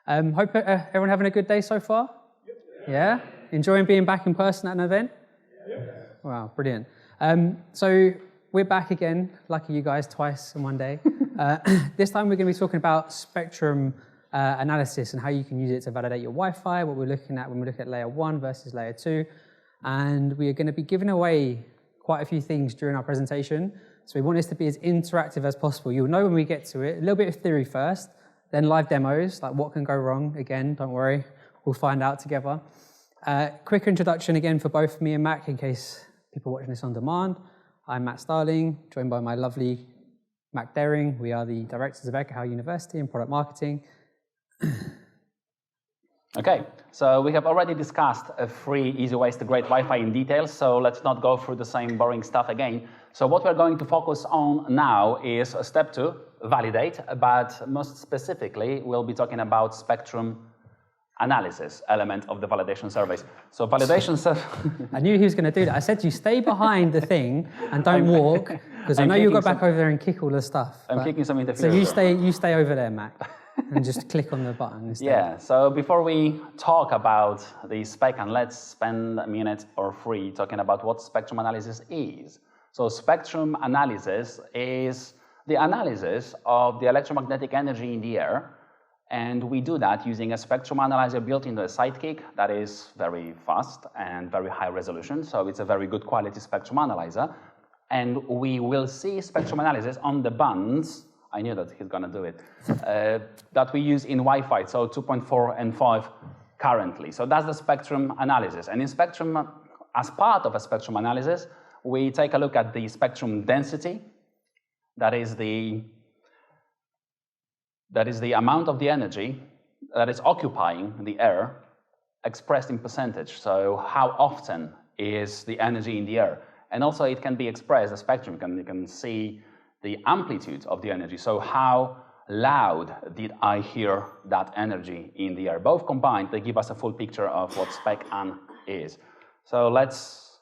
Hope everyone having a good day so far? Yeah? Enjoying being back in person at an event? Wow, brilliant. So we're back again, lucky you guys, twice in one day. This time we're going to be talking about spectrum analysis and how you can use it to validate your Wi-Fi, what we're looking at when we look at layer 1 versus layer 2. And we are going to be giving away quite a few things during our presentation. So we want this to be as interactive as possible. You'll know when we get to it. A little bit of theory first, then live demos, like what can go wrong. Again, don't worry, we'll find out together. Quick introduction again for both me and Mac, in case people watching this on demand. I'm Matt Starling, joined by my lovely Mac Deryng. We are the directors of Ekahau University in product marketing. Okay, so we have already discussed 3 easy ways to grade Wi-Fi in detail, so let's not go through the same boring stuff again. So what we're going to focus on now is step 2, validate, but most specifically, we'll be talking about spectrum analysis element of the validation surveys. So validation I knew he was going to do that. I said to you, stay behind the thing and don't walk, because I know you'll go back over there and kick all the stuff. I'm kicking some interference. So you stay over there, Mac, and just click on the button instead. Yeah, so before we talk about the spec, and let's spend a minute or 3 talking about what spectrum analysis is. So spectrum analysis is the analysis of the electromagnetic energy in the air. And we do that using a spectrum analyzer built into a sidekick that is very fast and very high resolution. So it's a very good quality spectrum analyzer. And we will see spectrum analysis on the bands, I knew that he's going to do it, that we use in Wi-Fi, so 2.4 and 5 currently. So that's the spectrum analysis. And in spectrum, as part of a spectrum analysis, we take a look at the spectrum density. That is the amount of the energy that is occupying the air expressed in percentage. So how often is the energy in the air? And also it can be expressed, the spectrum, you can see the amplitude of the energy. So how loud did I hear that energy in the air? Both combined, they give us a full picture of what spec-an is. So let's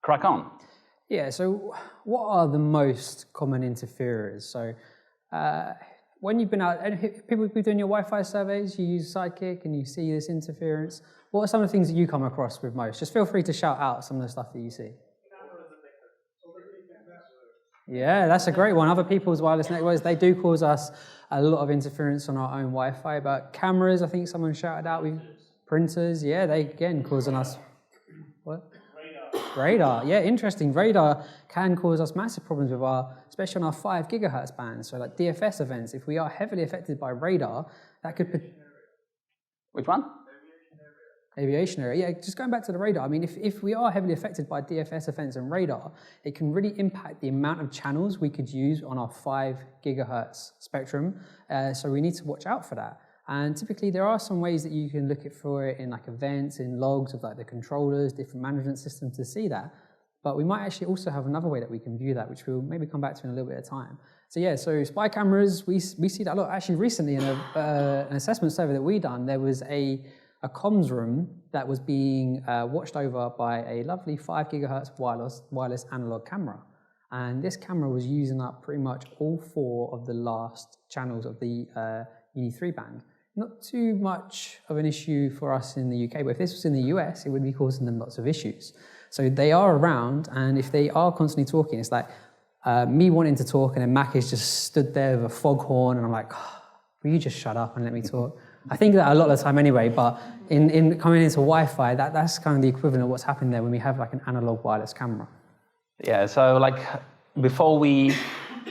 crack on. Yeah, so what are the most common interferers? So when you've been out, people have been doing your Wi-Fi surveys, you use Sidekick and you see this interference. What are some of the things that you come across with most? Just feel free to shout out some of the stuff that you see. Yeah, that's a great one. Other people's wireless networks, they do cause us a lot of interference on our own Wi-Fi, but cameras, I think someone shouted out, printers, yeah, they again causing us, what? Radar, yeah, interesting. Radar can cause us massive problems with especially on our 5 gigahertz band. So like DFS events, if we are heavily affected by radar, that could... Which one? Aviation area. Yeah, just going back to the radar, I mean, if we are heavily affected by DFS events and radar, it can really impact the amount of channels we could use on our 5 gigahertz spectrum. So we need to watch out for that. And typically there are some ways that you can look for it in like events, in logs of like the controllers, different management systems to see that. But we might actually also have another way that we can view that, which we'll maybe come back to in a little bit of time. So yeah, so spy cameras, we see that a lot. Actually recently in an assessment survey that we done, there was a comms room that was being watched over by a lovely 5 gigahertz wireless analog camera. And this camera was using up pretty much all 4 of the last channels of the Uni 3 band. Not too much of an issue for us in the UK, but if this was in the US, it would be causing them lots of issues. So they are around, and if they are constantly talking, it's like me wanting to talk, and then Mac is just stood there with a foghorn, and I'm like, oh, will you just shut up and let me talk? I think that a lot of the time anyway, but in coming into Wi-Fi, that's kind of the equivalent of what's happening there when we have like an analog wireless camera. Yeah, so like before we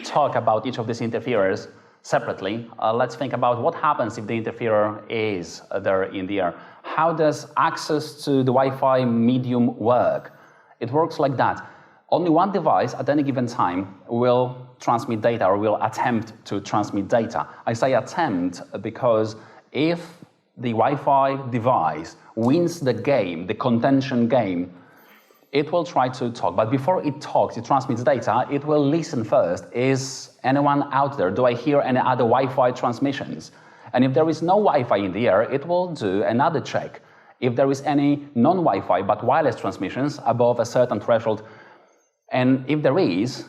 talk about each of these interferers separately, let's think about what happens if the interferer is there in the air. How does access to the Wi-Fi medium work? It works like that. Only one device at any given time will transmit data or will attempt to transmit data. I say attempt because if the Wi-Fi device wins the game, the contention game, it will try to talk. But before it talks, it transmits data, it will listen first. Is anyone out there? Do I hear any other Wi-Fi transmissions? And if there is no Wi-Fi in the air, it will do another check. If there is any non-Wi-Fi but wireless transmissions above a certain threshold, and if there is,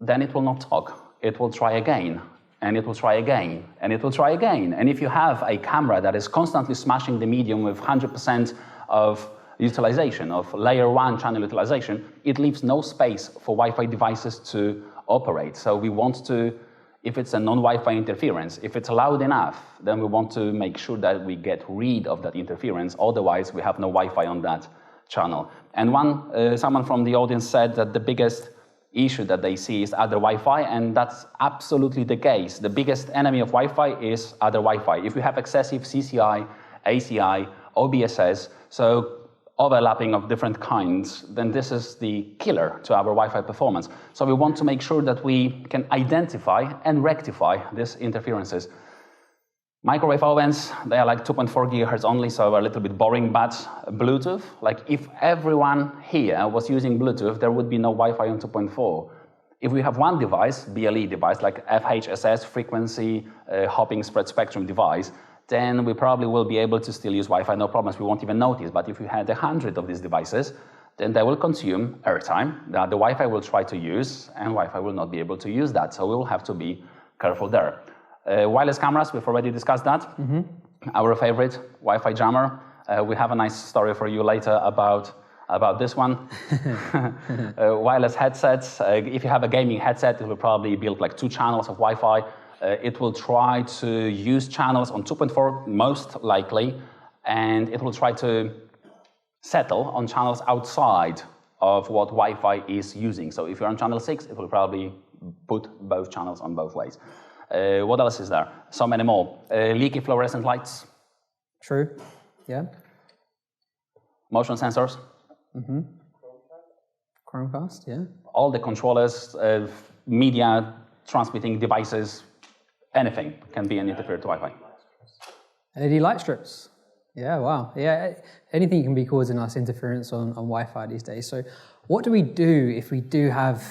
then it will not talk. It will try again and it will try again, and it will try again. And if you have a camera that is constantly smashing the medium with 100% of utilization, of layer 1 channel utilization, it leaves no space for Wi-Fi devices to operate. So we want to, if it's a non-Wi-Fi interference, if it's loud enough, then we want to make sure that we get rid of that interference. Otherwise, we have no Wi-Fi on that channel. And someone from the audience said that the biggest issue that they see is other Wi-Fi, and that's absolutely the case. The biggest enemy of Wi-Fi is other Wi-Fi. If you have excessive CCI, ACI, OBSS, so overlapping of different kinds, then this is the killer to our Wi-Fi performance. So we want to make sure that we can identify and rectify these interferences. Microwave ovens, they are like 2.4 gigahertz only, so a little bit boring, but Bluetooth, like if everyone here was using Bluetooth, there would be no Wi-Fi on 2.4. If we have one device, BLE device, like FHSS, frequency hopping spread spectrum device, then we probably will be able to still use Wi-Fi, no problems, we won't even notice. But if we had 100 of these devices, then they will consume airtime that the Wi-Fi will try to use, and Wi-Fi will not be able to use that, so we will have to be careful there. Wireless cameras, we've already discussed that. Our favorite, Wi-Fi jammer. We have a nice story for you later about this one. Wireless headsets. If you have a gaming headset, it will probably build like 2 channels of Wi-Fi. It will try to use channels on 2.4 most likely, and it will try to settle on channels outside of what Wi-Fi is using. So if you're on channel 6, it will probably put both channels on both ways. What else is there? So many more. Leaky fluorescent lights. True. Yeah. Motion sensors. Chromecast, yeah. All the controllers, media transmitting devices, anything can be an interferer to Wi-Fi. LED light strips. Yeah, wow. Yeah, anything can be causing us interference on Wi-Fi these days. So what do we do if we do have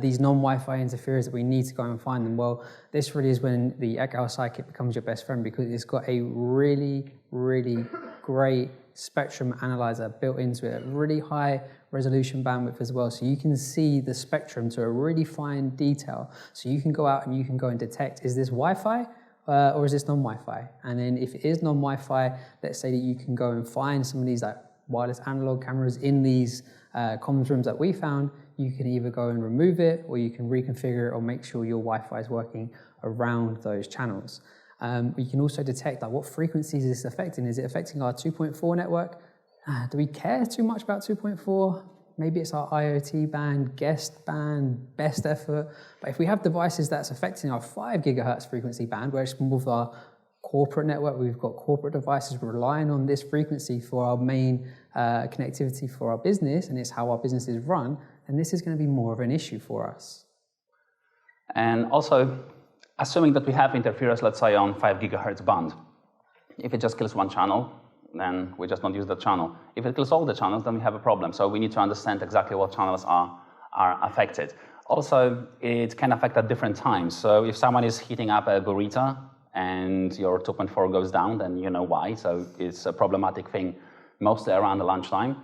these non-Wi-Fi interferers that we need to go and find them? Well, this really is when the Echo Sidekick becomes your best friend, because it's got a really, really great spectrum analyzer built into it, really high resolution bandwidth as well. So you can see the spectrum to a really fine detail. So you can go out and you can go and detect, is this Wi-Fi or is this non-Wi-Fi? And then if it is non-Wi-Fi, let's say that you can go and find some of these like wireless analog cameras in these comms rooms that we found. You can either go and remove it, or you can reconfigure it, or make sure your Wi-Fi is working around those channels. You can also detect like what frequencies is this affecting. Is it affecting our 2.4 network? Do we care too much about 2.4? Maybe it's our IoT band, guest band, best effort. But if we have devices that's affecting our 5 gigahertz frequency band, where it's more of our corporate network, we've got corporate devices relying on this frequency for our main connectivity for our business, and it's how our business is run, and this is going to be more of an issue for us. And also, assuming that we have interference, let's say on 5 gigahertz band, if it just kills one channel, then we just don't use that channel. If it kills all the channels, then we have a problem. So we need to understand exactly what channels are affected. Also, it can affect at different times. So if someone is heating up a burrito and your 2.4 goes down, then you know why. So it's a problematic thing mostly around the lunchtime.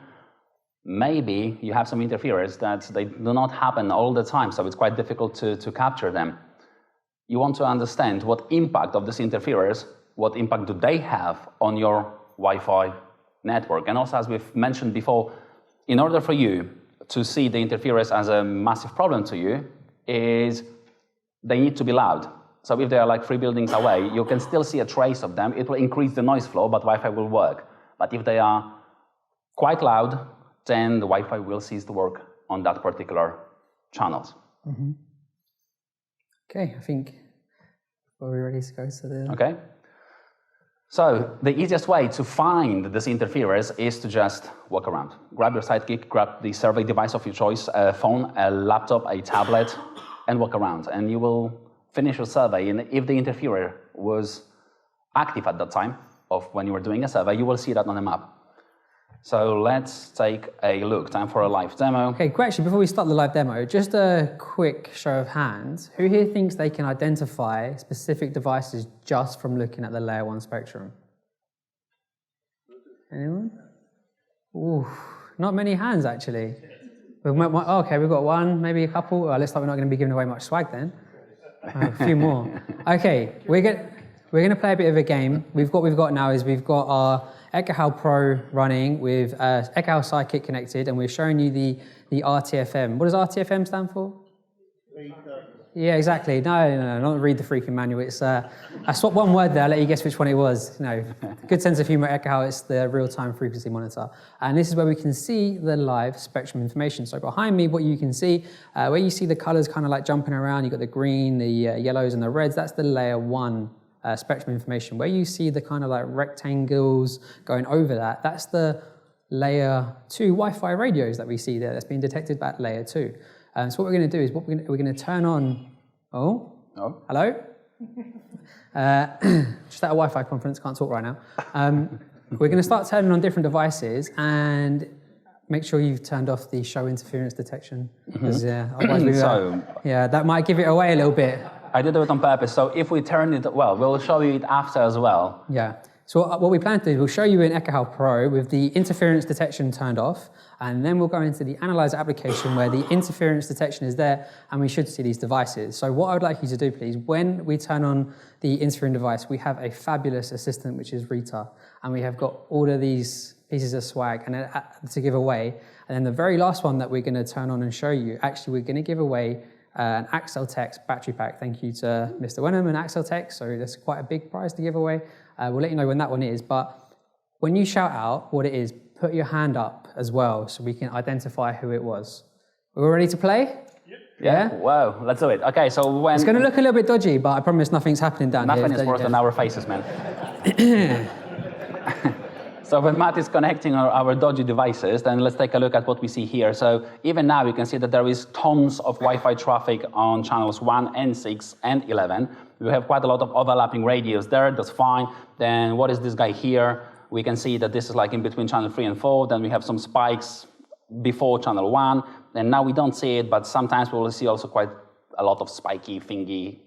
Maybe you have some interference that they do not happen all the time, so it's quite difficult to capture them. You want to understand what impact of this interference, what impact do they have on your Wi-Fi network. And also, as we've mentioned before, in order for you to see the interference as a massive problem to you, is they need to be loud. So if they are like 3 buildings away, you can still see a trace of them. It will increase the noise flow, but Wi-Fi will work. But if they are quite loud, then the Wi-Fi will cease to work on that particular channels. Okay, I think we're ready to go to the... Okay. So the easiest way to find this interference is to just walk around. Grab your Sidekick, grab the survey device of your choice, a phone, a laptop, a tablet, and walk around. And you will finish your survey. And if the interferer was active at that time of when you were doing a survey, you will see that on the map. So let's take a look. Time for a live demo. Okay, actually, before we start the live demo, just a quick show of hands. Who here thinks they can identify specific devices just from looking at the layer 1 spectrum? Anyone? Ooh, not many hands, actually. Okay, we've got one, maybe a couple. Looks like we're not going to be giving away much swag then. A few more. Okay, we're gonna play a bit of a game. What we've got now is we've got our Ekahau Pro running with Ekahau Sidekick connected, and we're showing you the RTFM. What does RTFM stand for? Yeah, exactly. No, not read the freaking manual. It's I swapped one word there. I'll let you guess which one it was. Good sense of humor at Ekahau. It's the real-time frequency monitor, and this is where we can see the live spectrum information. So behind me, what you can see, where you see the colors kind of like jumping around. You got the green, the yellows, and the reds. That's the layer 1 spectrum information. Where you see the kind of like rectangles going over that, that's the layer 2 Wi-Fi radios that we see there. That's being detected at layer 2. So what we're going to do is we're going to turn on. Oh, hello. Just at a Wi-Fi conference, can't talk right now. We're going to start turning on different devices and make sure you've turned off the show interference detection, because otherwise that might give it away a little bit. I did it on purpose. So if we turn it, we'll show you it after as well. Yeah. So what we plan to do is we'll show you in Ekahau Pro with the interference detection turned off, and then we'll go into the analyzer application where the interference detection is there, and we should see these devices. So what I would like you to do, please, when we turn on the interfering device, we have a fabulous assistant, which is Rita, and we have got all of these pieces of swag and to give away. And then the very last one that we're going to turn on and show you, actually, we're going to give away an Axel Tech battery pack. Thank you to Mr. Wenham and Axel Tech. So that's quite a big prize to give away. We'll let you know when that one is. But when you shout out what it is, put your hand up as well so we can identify who it was. We're ready to play? Yeah? Wow, let's do it. Okay, so when... It's going to look a little bit dodgy, but I promise nothing's happening down here. Nothing is worse than our faces, man. So when Matt is connecting our dodgy devices, then let's take a look at what we see here. So even now you can see that there is tons of Wi-Fi traffic on channels 1 and 6 and 11. We have quite a lot of overlapping radios there, that's fine. Then what is this guy here? We can see that this is like in between channel 3 and 4. Then we have some spikes before channel 1. And now we don't see it, but sometimes we will see also quite a lot of spiky thingy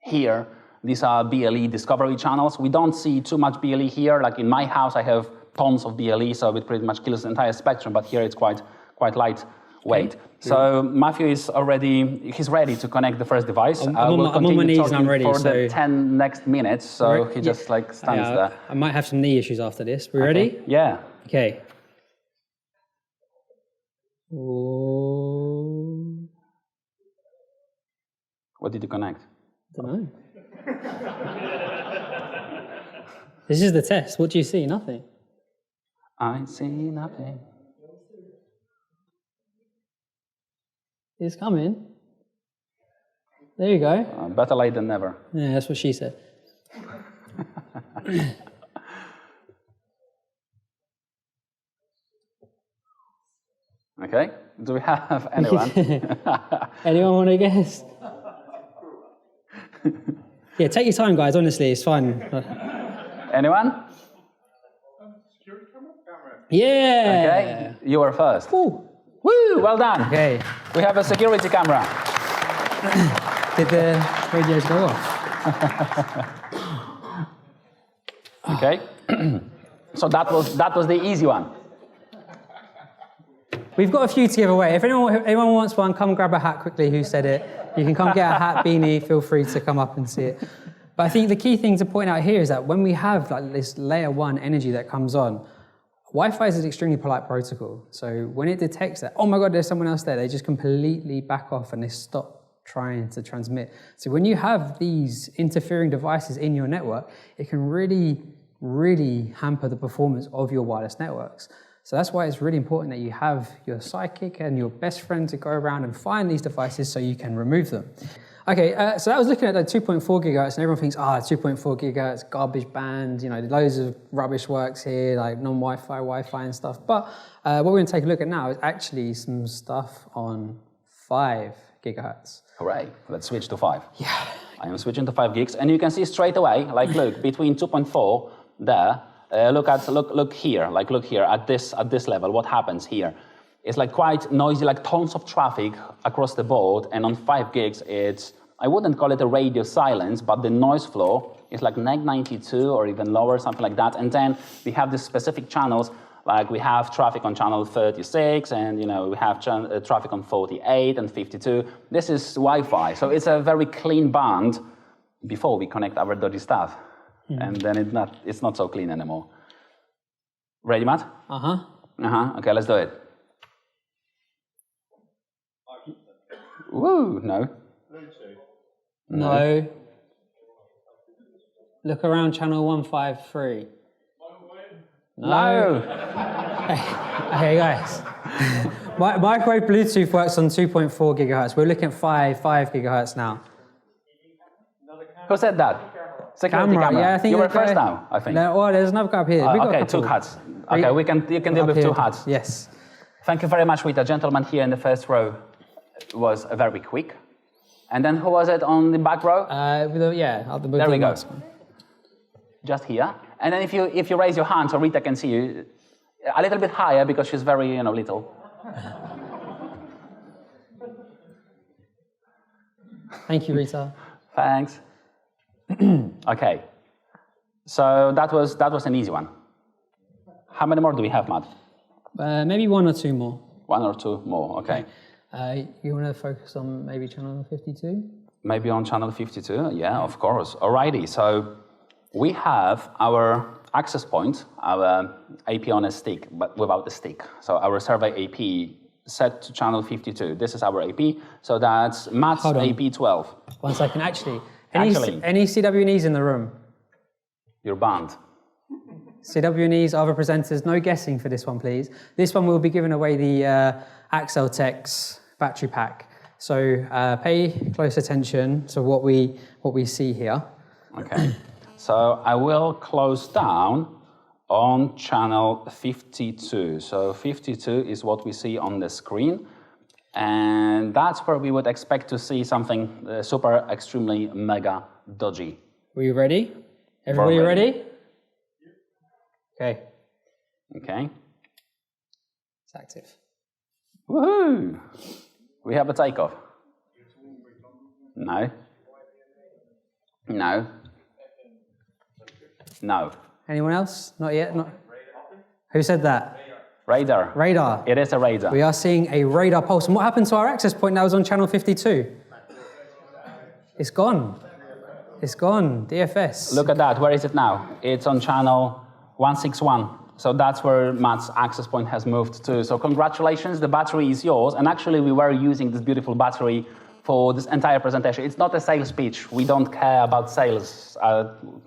here. These are BLE discovery channels. We don't see too much BLE here. Like in my house, I have tons of BLE, so it pretty much kills the entire spectrum, but here it's quite lightweight. Okay. So Matthew is he's ready to connect the first device. I'm on my knees and I'm ready. For the 10 next minutes, so he just like stands there. I might have some knee issues after this. We ready? Yeah. Okay. Oh. What did you connect? I don't know. This is the test. What do you see? Nothing. I see nothing. It's coming. There you go. Better late than never. Yeah, that's what she said. Okay. Do we have anyone? Anyone want to guess? Yeah, take your time, guys. Honestly, it's fun. Anyone? Yeah. Okay. You were first. Ooh. Woo! Well done. Okay. We have a security camera. Did the radios go off? Okay. So that was the easy one. We've got a few to give away. If anyone wants one, come grab a hat quickly. Who said it? You can come get a hat, beanie. Feel free to come up and see it. But I think the key thing to point out here is that when we have like this layer 1 energy that comes on, Wi-Fi is an extremely polite protocol. So when it detects that, oh my God, there's someone else there, they just completely back off and they stop trying to transmit. So when you have these interfering devices in your network, it can really, really hamper the performance of your wireless networks. So that's why it's really important that you have your sidekick and your best friend to go around and find these devices so you can remove them. Okay, so that was looking at the 2.4 gigahertz, and everyone thinks, 2.4 gigahertz, garbage band, loads of rubbish works here, like non-Wi-Fi, Wi-Fi and stuff. But what we're going to take a look at now is actually some stuff on 5 gigahertz. Hooray, let's switch to 5. Yeah. I am switching to 5 gigs, and you can see straight away, like look, between 2.4 there, look here at this level, what happens here? It's like quite noisy, like tons of traffic across the board, and on 5 gigs, I wouldn't call it a radio silence, but the noise floor is like neg 92 or even lower, something like that. And then we have these specific channels Like we have traffic on channel 36, and we have traffic on 48 and 52. This is Wi-Fi, so it's a very clean band before we connect our dodgy stuff, and then it's not so clean anymore. Ready, Matt? Okay, let's do it. Woo! No. No. Look around channel 153. No. Hey guys. Microwave Bluetooth works on 2.4 gigahertz. We're looking at 5 gigahertz now. Who said that? Security camera. Yeah, I think you were first now, I think. No, there's another guy up here. Okay, 2 hats. Okay, you can deal with 2 hats. Yes. Thank you very much, Rita. Gentleman here in the first row was very quick. And then who was it on the back row? There we go. Just here. And then if you raise your hand so Rita can see you, a little bit higher because she's very little. Thank you, Rita. Thanks. Okay. So that was an easy one. How many more do we have, Matt? Maybe 1 or 2 more. 1 or 2 more. Okay. You want to focus on maybe channel 52? Maybe on channel 52. Yeah, of course. Alrighty. So we have our access point, our AP on a stick, but without the stick. So our survey AP set to channel 52. This is our AP. So that's Matt's AP 12. 1 second. Actually, any CWNEs in the room? You're banned. CWNEs, other presenters, no guessing for this one, please. This one will be giving away the Axel Tech's battery pack. So pay close attention to what we see here. Okay. So I will close down on channel 52. So 52 is what we see on the screen. And that's where we would expect to see something super, extremely, mega dodgy. Are you ready? Everybody ready? Okay. Okay. It's active. Woohoo! We have a takeoff. No. No. No. Anyone else? Not yet? Not. Who said that? Radar. Radar. It is a radar. We are seeing a radar pulse. And what happened to our access point that was on channel 52? It's gone. It's gone. DFS. Look at that. Where is it now? It's on channel 161. So that's where Matt's access point has moved to. So congratulations, the battery is yours. And actually, we were using this beautiful battery for this entire presentation. It's not a sales pitch. We don't care about sales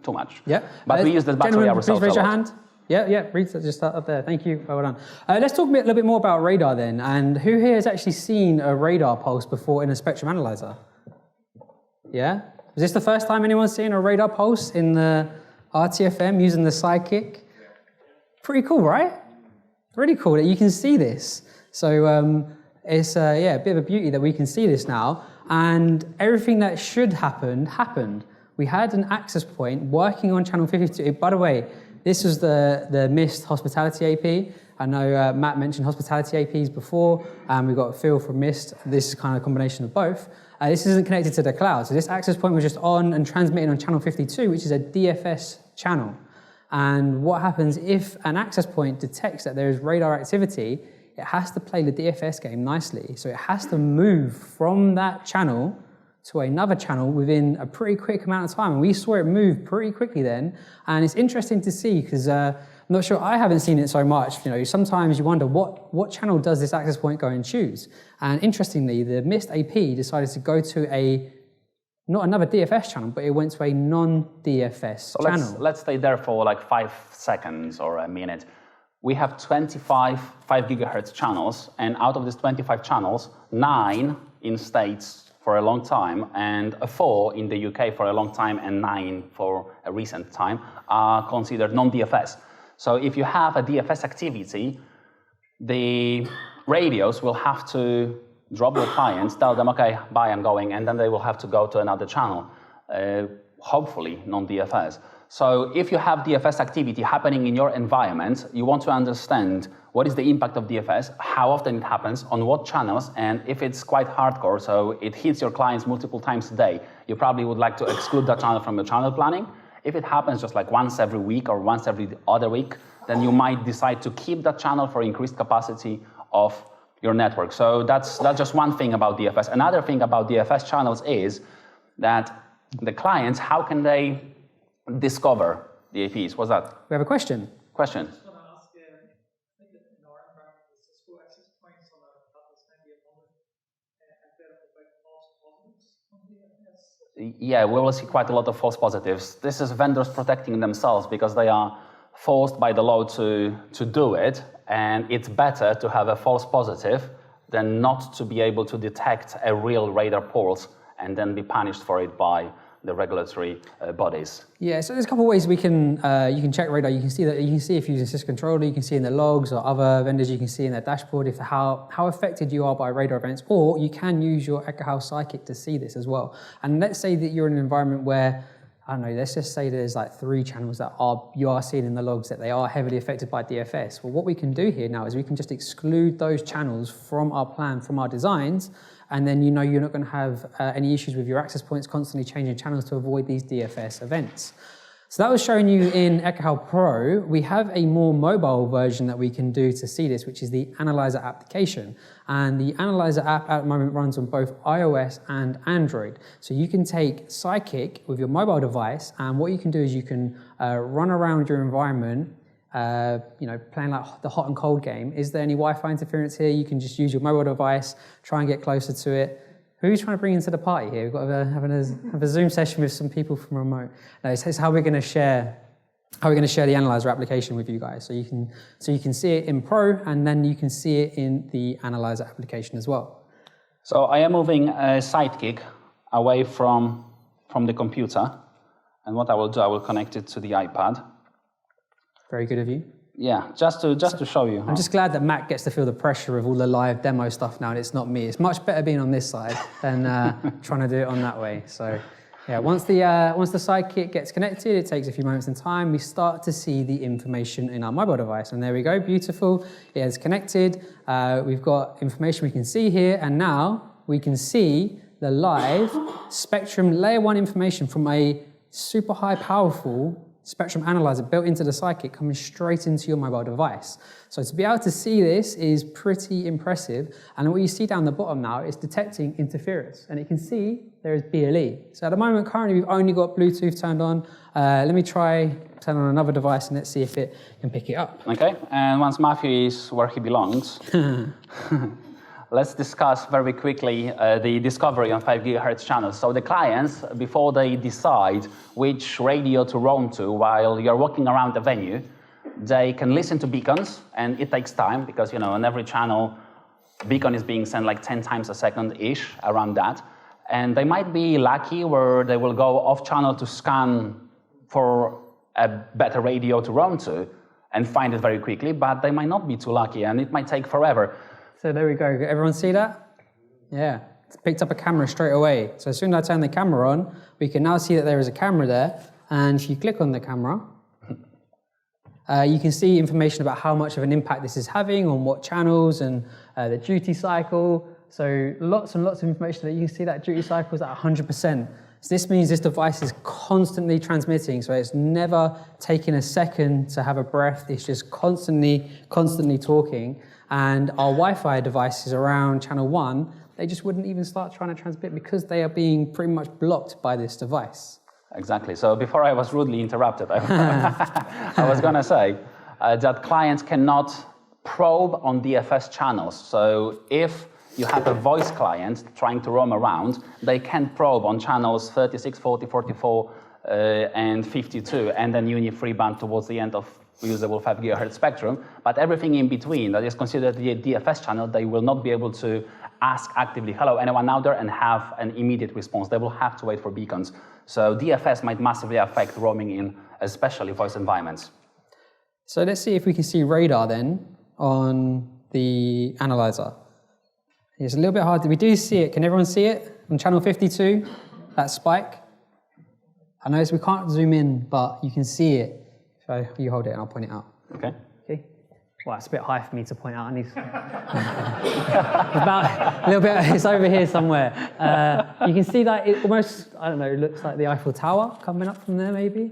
too much. Yeah. But we use this battery ourselves. Please raise your hand. Yeah, Rita, just up there. Thank you. Well done. Let's talk a little bit more about radar then. And who here has actually seen a radar pulse before in a spectrum analyzer? Yeah? Was this the first time anyone's seen a radar pulse in the RTFM using the Sidekick? Pretty cool, right? Really cool that you can see this. So it's a bit of a beauty that we can see this now. And everything that should happen, happened. We had an access point working on channel 52. By the way, this was the MIST hospitality AP. I know Matt mentioned hospitality APs before, and we got Phil from MIST. This is kind of a combination of both. This isn't connected to the cloud. So this access point was just on and transmitting on channel 52, which is a DFS channel. And what happens if an access point detects that there is radar activity, it has to play the DFS game nicely. So it has to move from that channel to another channel within a pretty quick amount of time. And we saw it move pretty quickly then. And it's interesting to see because I'm not sure, I haven't seen it so much. Sometimes you wonder what channel does this access point go and choose? And interestingly, the MIST AP decided to go to not another DFS channel, but it went to a non-DFS channel. Let's stay there for like 5 seconds or a minute. We have 25 5 gigahertz channels, and out of these 25 channels, 9 in States for a long time, and 4 in the UK for a long time, and 9 for a recent time are considered non-DFS. So if you have a DFS activity, the radios will have to drop the clients, tell them, okay, bye, I'm going, and then they will have to go to another channel, hopefully non-DFS. So if you have DFS activity happening in your environment, you want to understand what is the impact of DFS, how often it happens, on what channels, and if it's quite hardcore, so it hits your clients multiple times a day, you probably would like to exclude that channel from your channel planning. If it happens just like once every week or once every other week, then you might decide to keep that channel for increased capacity of your network. So that's just one thing about DFS. Another thing about DFS channels is that the clients, how can they discover the APs? What's that? We have a question. Question. Yeah, we will see quite a lot of false positives. This is vendors protecting themselves because they are forced by the law to do it, and it's better to have a false positive than not to be able to detect a real radar pulse and then be punished for it by the regulatory bodies. Yeah, so there's a couple of ways we can you can check radar. You can see that if you're using SysController, you can see in the logs, or other vendors you can see in their dashboard if how affected you are by radar events, or you can use your Ekahau Psychic to see this as well. And let's say that you're in an environment where, I don't know, let's just say there's like 3 channels that you are seeing in the logs that they are heavily affected by DFS. Well, what we can do here now is we can just exclude those channels from our plan, from our designs, and then you're not going to have any issues with your access points constantly changing channels to avoid these DFS events. So that was showing you in Ekahau Pro. We have a more mobile version that we can do to see this, which is the Analyzer application. And the Analyzer app at the moment runs on both iOS and Android. So you can take Psychic with your mobile device, and what you can do is you can run around your environment, playing like the hot and cold game. Is there any Wi-Fi interference here? You can just use your mobile device, try and get closer to it. Who's trying to bring into the party here? We've got to have a Zoom session with some people from remote. No, it's how we're going to share the Analyzer application with you guys. So you can see it in Pro, and then you can see it in the Analyzer application as well. So I am moving a Sidekick away from the computer, and what I will do, I will connect it to the iPad. Very good of you. Yeah, just to show you. I'm just glad that Matt gets to feel the pressure of all the live demo stuff now, and it's not me. It's much better being on this side than trying to do it on that way. So, yeah, once the Sidekick gets connected, it takes a few moments in time. We start to see the information in our mobile device, and there we go, beautiful. It is connected. We've got information we can see here, and now we can see the live spectrum layer 1 information from a super high powerful spectrum analyzer built into the Sidekick coming straight into your mobile device. So to be able to see this is pretty impressive. And what you see down the bottom now is detecting interference. And you can see there is BLE. So at the moment, currently, we've only got Bluetooth turned on. Let me try turn on another device and let's see if it can pick it up. Okay, and once Matthew is where he belongs, let's discuss very quickly the discovery on 5 GHz channels. So the clients, before they decide which radio to roam to while you're walking around the venue, they can listen to beacons, and it takes time because, on every channel, beacon is being sent like 10 times a second-ish, around that. And they might be lucky where they will go off channel to scan for a better radio to roam to and find it very quickly, but they might not be too lucky, and it might take forever. So there we go. Everyone see that? Yeah, it's picked up a camera straight away. So as soon as I turn the camera on, we can now see that there is a camera there. And if you click on the camera, you can see information about how much of an impact this is having on what channels and the duty cycle. So lots and lots of information that you can see that duty cycle is at 100%. So this means this device is constantly transmitting. So it's never taking a second to have a breath. It's just constantly talking. And our Wi-Fi devices around channel 1, they just wouldn't even start trying to transmit because they are being pretty much blocked by this device. Exactly. So before I was rudely interrupted, I was going to say that clients cannot probe on DFS channels. So if you have a voice client trying to roam around, they can probe on channels 36, 40, 44, and 52, and then UNI-3 band towards the end of usable 5 GHz spectrum, but everything in between that is considered the DFS channel, they will not be able to ask actively, hello, anyone out there, and have an immediate response. They will have to wait for beacons. So DFS might massively affect roaming in especially voice environments. So let's see if we can see radar then on the analyzer. It's a little bit hard. We do see it. Can everyone see it on channel 52? That spike. I know we can't zoom in, but you can see it. So you hold it and I'll point it out. Okay. Okay. Well, it's a bit high for me to point out. I need about a little bit. It's over here somewhere. You can see that it almost, I don't know, looks like the Eiffel Tower coming up from there, maybe.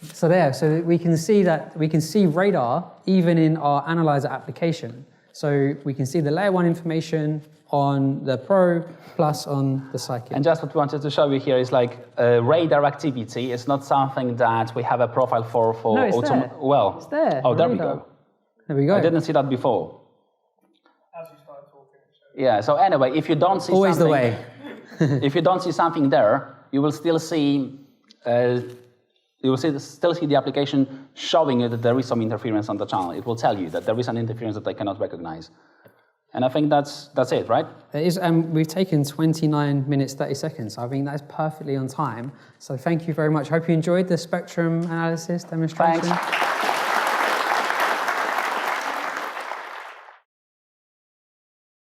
So there, so we can see radar even in our analyzer application. So we can see the layer 1 information on the Pro plus on the Scikit. And just what we wanted to show you here is like radar activity is not something that we have a profile for. No, it's there. Well, it's there. Oh, there we Radar. go. There we go. I didn't see that before. As you started talking. Yeah. So anyway, if you don't see Always something, the way. if you don't see something there, you will still see. Still see the application showing you that there is some interference on the channel. It will tell you that there is an interference that I cannot recognize. And I think that's it, right? It is, we've taken 29 minutes, 30 seconds. I think that's perfectly on time. So thank you very much. Hope you enjoyed the spectrum analysis demonstration. Thanks.